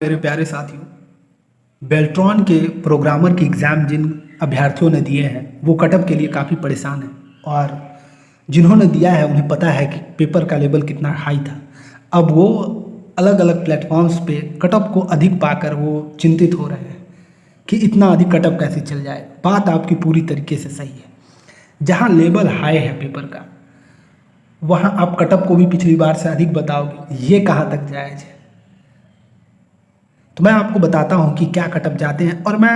मेरे प्यारे साथियों, बेल्ट्रॉन के प्रोग्रामर की एग्ज़ाम जिन अभ्यर्थियों ने दिए हैं वो कटअप के लिए काफ़ी परेशान हैं और जिन्होंने दिया है उन्हें पता है कि पेपर का लेवल कितना हाई था। अब वो अलग अलग प्लेटफॉर्म्स पे कटअप को अधिक पाकर वो चिंतित हो रहे हैं कि इतना अधिक कटअप कैसे चल जाए। बात आपकी पूरी तरीके से सही है। जहाँ लेवल हाई है पेपर का, वहाँ आप कटअप को भी पिछली बार से अधिक बताओगे, ये कहाँ तक जायज़ है? तो मैं आपको बताता हूँ कि क्या कटअप जाते हैं और मैं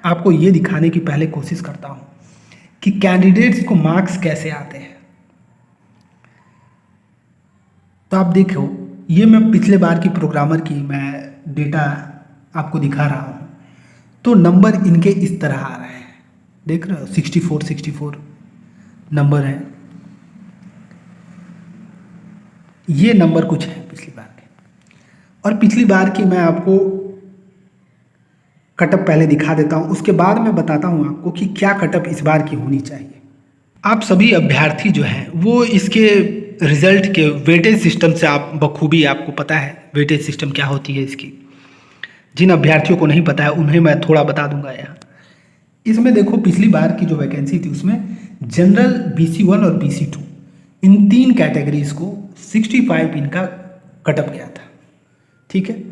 आपको ये दिखाने की पहले कोशिश करता हूँ कि कैंडिडेट्स को मार्क्स कैसे आते हैं। तो आप देखो, ये मैं पिछले बार की प्रोग्रामर की मैं डेटा आपको दिखा रहा हूँ। तो नंबर इनके इस तरह आ रहे हैं, देख रहे हो, 64 नंबर है। ये नंबर कुछ है पिछली बार के, और पिछली बार की मैं आपको कटअप पहले दिखा देता हूँ, उसके बाद मैं बताता हूँ आपको कि क्या कटअप इस बार की होनी चाहिए। आप सभी अभ्यर्थी जो हैं वो इसके रिजल्ट के वेटेज सिस्टम से आप बखूबी, आपको पता है वेटेज सिस्टम क्या होती है इसकी। जिन अभ्यर्थियों को नहीं पता है उन्हें मैं थोड़ा बता दूंगा यहाँ। इसमें देखो, पिछली बार की जो वैकेंसी थी उसमें जनरल BC1 और BC2 इन तीन कैटेगरीज को 65 इनका कटअप गया था, ठीक है।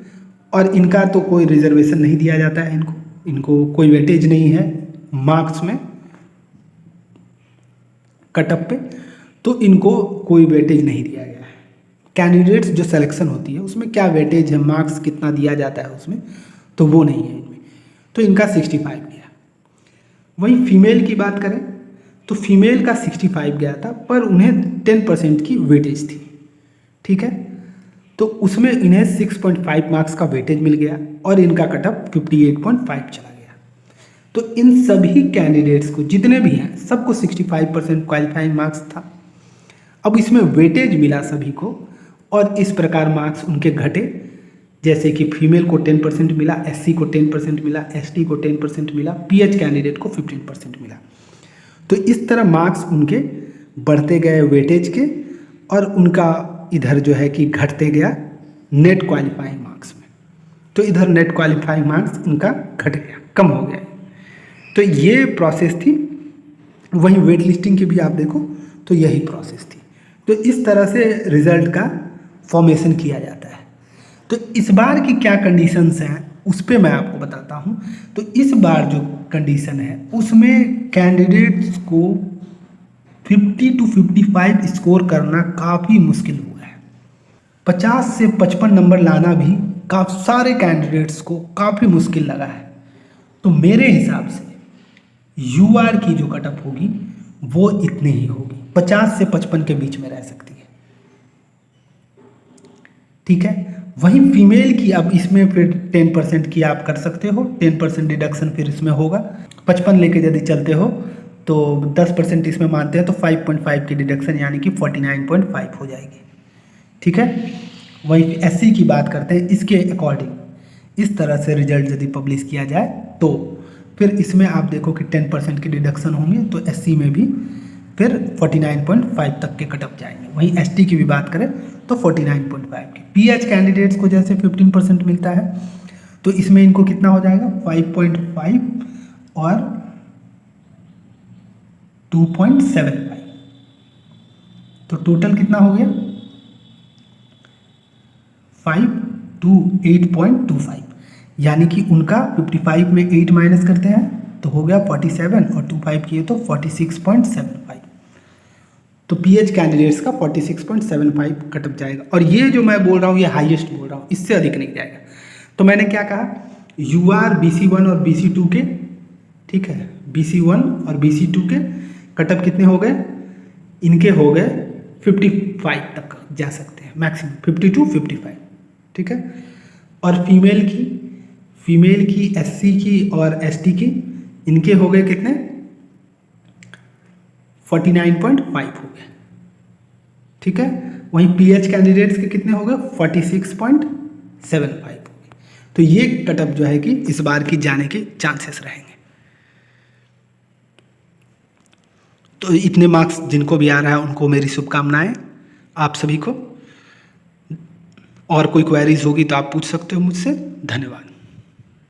और इनका तो कोई रिजर्वेशन नहीं दिया जाता है, इनको कोई वेटेज नहीं है मार्क्स में कटअप पे, तो इनको कोई वेटेज नहीं दिया गया है। कैंडिडेट्स जो सिलेक्शन होती है उसमें क्या वेटेज है, मार्क्स कितना दिया जाता है उसमें, तो वो नहीं है इनमें, तो इनका 65 गया। वहीं फीमेल की बात करें तो फीमेल का 65 गया था, पर उन्हें 10% की वेटेज थी, ठीक है। तो उसमें इन्हें 6.5 मार्क्स का वेटेज मिल गया और इनका कटअप 58.5 चला गया। तो इन सभी कैंडिडेट्स को, जितने भी हैं, सबको 65% क्वालिफाइंग मार्क्स था। अब इसमें वेटेज मिला सभी को और इस प्रकार मार्क्स उनके घटे, जैसे कि फीमेल को 10% मिला, SC को 10% मिला, ST को 10% मिला, PH कैंडिडेट को 15% मिला। तो इस तरह मार्क्स उनके बढ़ते गए वेटेज के, और उनका इधर जो है कि घटते गया नेट क्वालिफाइंग मार्क्स में। तो इधर नेट क्वालिफाइंग मार्क्स उनका घट गया, कम हो गया। तो ये प्रोसेस थी। वहीं वेट लिस्टिंग की भी आप देखो तो यही प्रोसेस थी। तो इस तरह से रिजल्ट का फॉर्मेशन किया जाता है। तो इस बार की क्या कंडीशंस हैं उस पर मैं आपको बताता हूँ। तो इस बार जो कंडीशन है उसमें कैंडिडेट्स को 50 to 55 स्कोर करना काफ़ी मुश्किल हुआ है। 50 से 55 नंबर लाना भी काफ़ी सारे कैंडिडेट्स को काफ़ी मुश्किल लगा है। तो मेरे हिसाब से UR की जो कटअप होगी वो इतनी ही होगी, 50 से 55 के बीच में रह सकती है, ठीक है। वहीं फीमेल की, अब इसमें फिर 10% की आप कर सकते हो, 10% डिडक्शन फिर इसमें होगा। 55 लेके यदि चलते हो तो 10% इसमें मानते हैं तो 5.5 की डिडक्शन यानी कि 49.5 हो जाएगी, ठीक है। वहीं SC की बात करते हैं, इसके अकॉर्डिंग इस तरह से रिजल्ट यदि पब्लिश किया जाए तो फिर इसमें आप देखो कि 10% की डिडक्शन होंगे, तो SC में भी फिर 49.5 तक के कटअप जाएंगे। वहीं ST की भी बात करें तो 49.5 की। PH कैंडिडेट्स को जैसे 15% मिलता है, तो इसमें इनको कितना हो जाएगा, 5.5 और 2.75, तो टोटल कितना हो गया 5 to 8.25, यानी कि उनका 55 में 8 माइनस करते हैं तो हो गया 47 और 25 किए तो 46.75। तो PH कैंडिडेट्स का 46.75 कटअप जाएगा। और ये जो मैं बोल रहा हूँ ये हाईएस्ट बोल रहा हूँ, इससे अधिक नहीं जाएगा। तो मैंने क्या कहा, UR BC1 और BC2 के, ठीक है, BC1 और BC2 के कटअप कितने हो गए, इनके हो गए 55 तक जा सकते हैं, मैक्सिमम 50 to 55, ठीक है। और फीमेल की SC की और ST की, इनके हो गए कितने, 49.5 हो गए, ठीक है। वहीं PH कैंडिडेट्स के कितने हो गए, 46.75 हो गए। तो ये कटअप जो है कि इस बार की जाने के चांसेस रहेंगे। तो इतने मार्क्स जिनको भी आ रहा है उनको मेरी शुभकामनाएं, आप सभी को। और कोई क्वेरीज होगी तो आप पूछ सकते हो मुझसे। धन्यवाद।